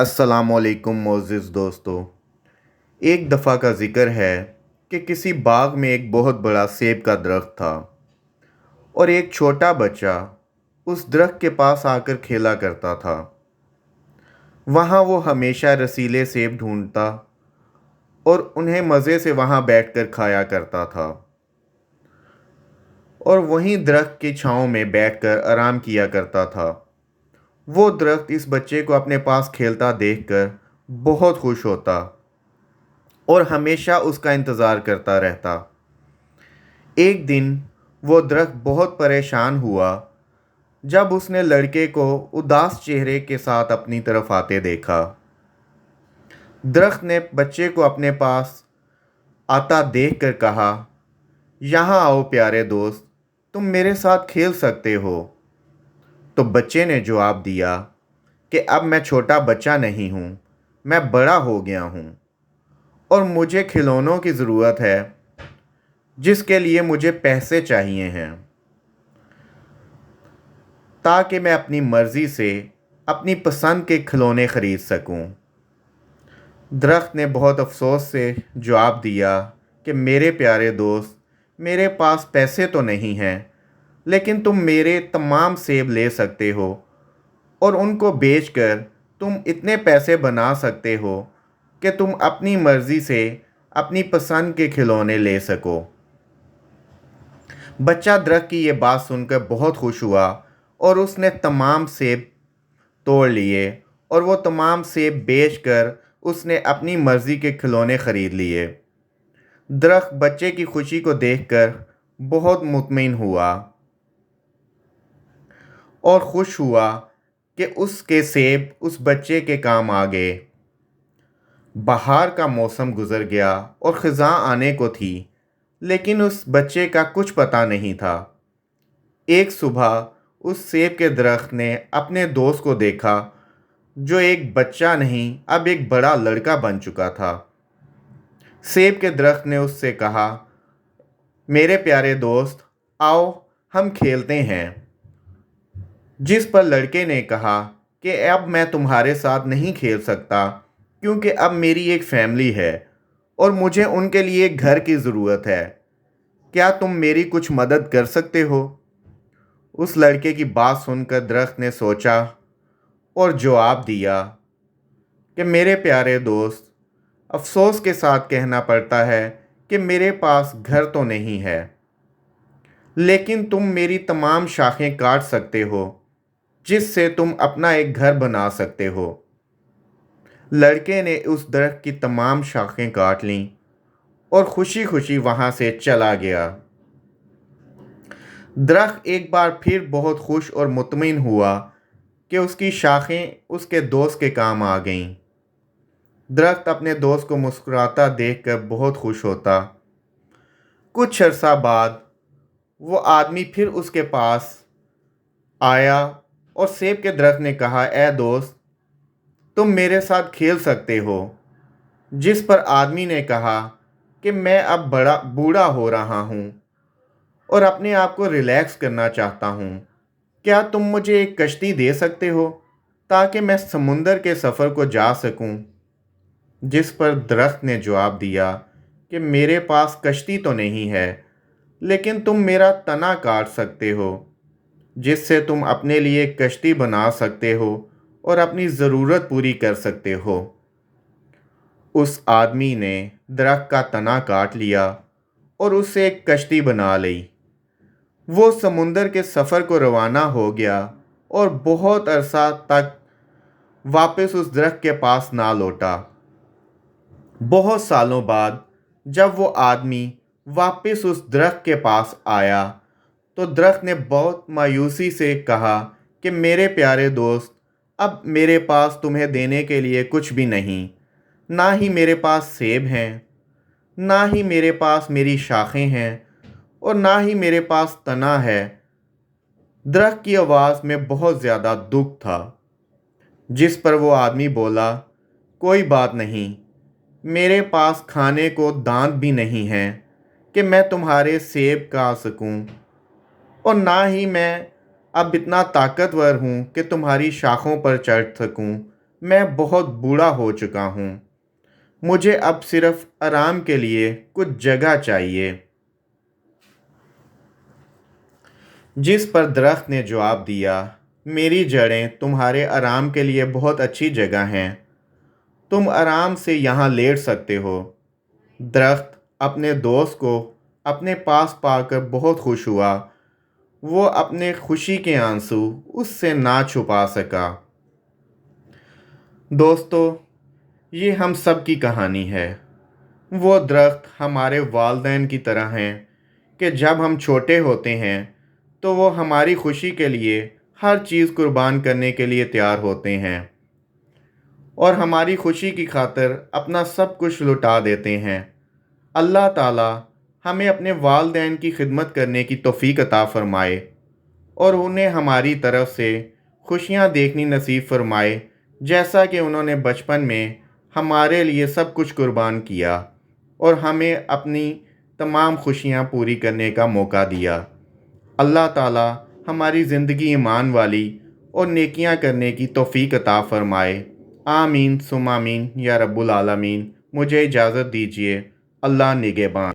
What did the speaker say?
अस्सलामुअलैकुम मोअज़्ज़िज़ दोस्तों। एक दफ़ा का ज़िक्र है कि किसी बाग में एक बहुत बड़ा सेब का दरख्त था और एक छोटा बच्चा उस दरख्त के पास आकर खेला करता था। वहाँ वो हमेशा रसीले सेब ढूंढता और उन्हें मज़े से वहाँ बैठकर खाया करता था और वहीं दरख्त की छाँव में बैठकर आराम किया करता था। वो दरख्त इस बच्चे को अपने पास खेलता देखकर बहुत खुश होता और हमेशा उसका इंतज़ार करता रहता। एक दिन वो दरख्त बहुत परेशान हुआ जब उसने लड़के को उदास चेहरे के साथ अपनी तरफ आते देखा। दरख्त ने बच्चे को अपने पास आता देखकर कहा, यहाँ आओ प्यारे दोस्त, तुम मेरे साथ खेल सकते हो। तो बच्चे ने जवाब दिया कि अब मैं छोटा बच्चा नहीं हूँ, मैं बड़ा हो गया हूँ और मुझे खिलौनों की ज़रूरत है जिसके लिए मुझे पैसे चाहिए हैं ताकि मैं अपनी मर्ज़ी से अपनी पसंद के खिलौने ख़रीद सकूं। दरख्त ने बहुत अफसोस से जवाब दिया कि मेरे प्यारे दोस्त, मेरे पास पैसे तो नहीं हैं, लेकिन तुम मेरे तमाम सेब ले सकते हो और उनको बेचकर तुम इतने पैसे बना सकते हो कि तुम अपनी मर्ज़ी से अपनी पसंद के खिलौने ले सको। बच्चा दरख्त की ये बात सुनकर बहुत खुश हुआ और उसने तमाम सेब तोड़ लिए और वो तमाम सेब बेचकर उसने अपनी मर्ज़ी के खिलौने ख़रीद लिए। दरख्त बच्चे की खुशी को देखकर बहुत मुतमईन हुआ और खुश हुआ कि उसके सेब उस बच्चे के काम आ गए। बहार का मौसम गुज़र गया और ख़ज़ां आने को थी, लेकिन उस बच्चे का कुछ पता नहीं था। एक सुबह उस सेब के दरख्त ने अपने दोस्त को देखा जो एक बच्चा नहीं अब एक बड़ा लड़का बन चुका था। सेब के दरख्त ने उससे कहा, मेरे प्यारे दोस्त, आओ हम खेलते हैं। जिस पर लड़के ने कहा कि अब मैं तुम्हारे साथ नहीं खेल सकता क्योंकि अब मेरी एक फैमिली है और मुझे उनके लिए एक घर की ज़रूरत है। क्या तुम मेरी कुछ मदद कर सकते हो? उस लड़के की बात सुनकर दरख्त ने सोचा और जवाब दिया कि मेरे प्यारे दोस्त, अफसोस के साथ कहना पड़ता है कि मेरे पास घर तो नहीं है, लेकिन तुम मेरी तमाम शाखें काट सकते हो जिससे तुम अपना एक घर बना सकते हो। लड़के ने उस दरख्त की तमाम शाखें काट लीं और खुशी खुशी वहाँ से चला गया। दरख्त एक बार फिर बहुत खुश और मुतमईन हुआ कि उसकी शाखें उसके दोस्त के काम आ गईं। दरख्त अपने दोस्त को मुस्कुराता देखकर बहुत खुश होता। कुछ अर्सा बाद वो आदमी फिर उसके पास आया और सेब के दरख्त ने कहा, ए दोस्त, तुम मेरे साथ खेल सकते हो। जिस पर आदमी ने कहा कि मैं अब बड़ा बूढ़ा हो रहा हूँ और अपने आप को रिलैक्स करना चाहता हूँ। क्या तुम मुझे एक कश्ती दे सकते हो ताकि मैं समुंदर के सफ़र को जा सकूँ? जिस पर दरख्त ने जवाब दिया कि मेरे पास कश्ती तो नहीं है, लेकिन तुम मेरा तना काट सकते हो जिससे तुम अपने लिए कश्ती बना सकते हो और अपनी ज़रूरत पूरी कर सकते हो। उस आदमी ने दरख्त का तना काट लिया और उससे एक कश्ती बना ली। वो समुंदर के सफ़र को रवाना हो गया और बहुत अरसा तक वापस उस दरख्त के पास ना लौटा। बहुत सालों बाद जब वो आदमी वापस उस दरख्त के पास आया तो दरख्त ने बहुत मायूसी से कहा कि मेरे प्यारे दोस्त, अब मेरे पास तुम्हें देने के लिए कुछ भी नहीं। ना ही मेरे पास सेब हैं, ना ही मेरे पास मेरी शाखें हैं और ना ही मेरे पास तना है। दरख्त की आवाज़ में बहुत ज़्यादा दुख था। जिस पर वो आदमी बोला, कोई बात नहीं, मेरे पास खाने को दांत भी नहीं हैं कि मैं तुम्हारे सेब खा सकूं और ना ही मैं अब इतना ताकतवर हूँ कि तुम्हारी शाखों पर चढ़ सकूं। میں بہت بوڑھا ہو چکا ہوں، مجھے اب صرف آرام کے لیے کچھ جگہ چاہیے۔ جس پر درخت نے جواب دیا، میری جڑیں تمہارے آرام کے لیے بہت اچھی جگہ ہیں، تم آرام سے یہاں لیٹ سکتے ہو۔ درخت اپنے دوست کو اپنے پاس پا کر بہت خوش ہوا، وہ اپنے خوشی کے آنسو اس سے نہ چھپا سکا۔ دوستو، یہ ہم سب کی کہانی ہے۔ وہ درخت ہمارے والدین کی طرح ہیں کہ جب ہم چھوٹے ہوتے ہیں تو وہ ہماری خوشی کے لیے ہر چیز قربان کرنے کے لیے تیار ہوتے ہیں اور ہماری خوشی کی خاطر اپنا سب کچھ لٹا دیتے ہیں۔ اللہ تعالیٰ ہمیں اپنے والدین کی خدمت کرنے کی توفیق عطا فرمائے اور انہیں ہماری طرف سے خوشیاں دیکھنی نصیب فرمائے، جیسا کہ انہوں نے بچپن میں ہمارے لیے سب کچھ قربان کیا اور ہمیں اپنی تمام خوشیاں پوری کرنے کا موقع دیا۔ اللہ تعالیٰ ہماری زندگی ایمان والی اور نیکیاں کرنے کی توفیق عطا فرمائے۔ آمین ثم آمین یا رب العالمین۔ مجھے اجازت دیجیے۔ اللہ نگہبان۔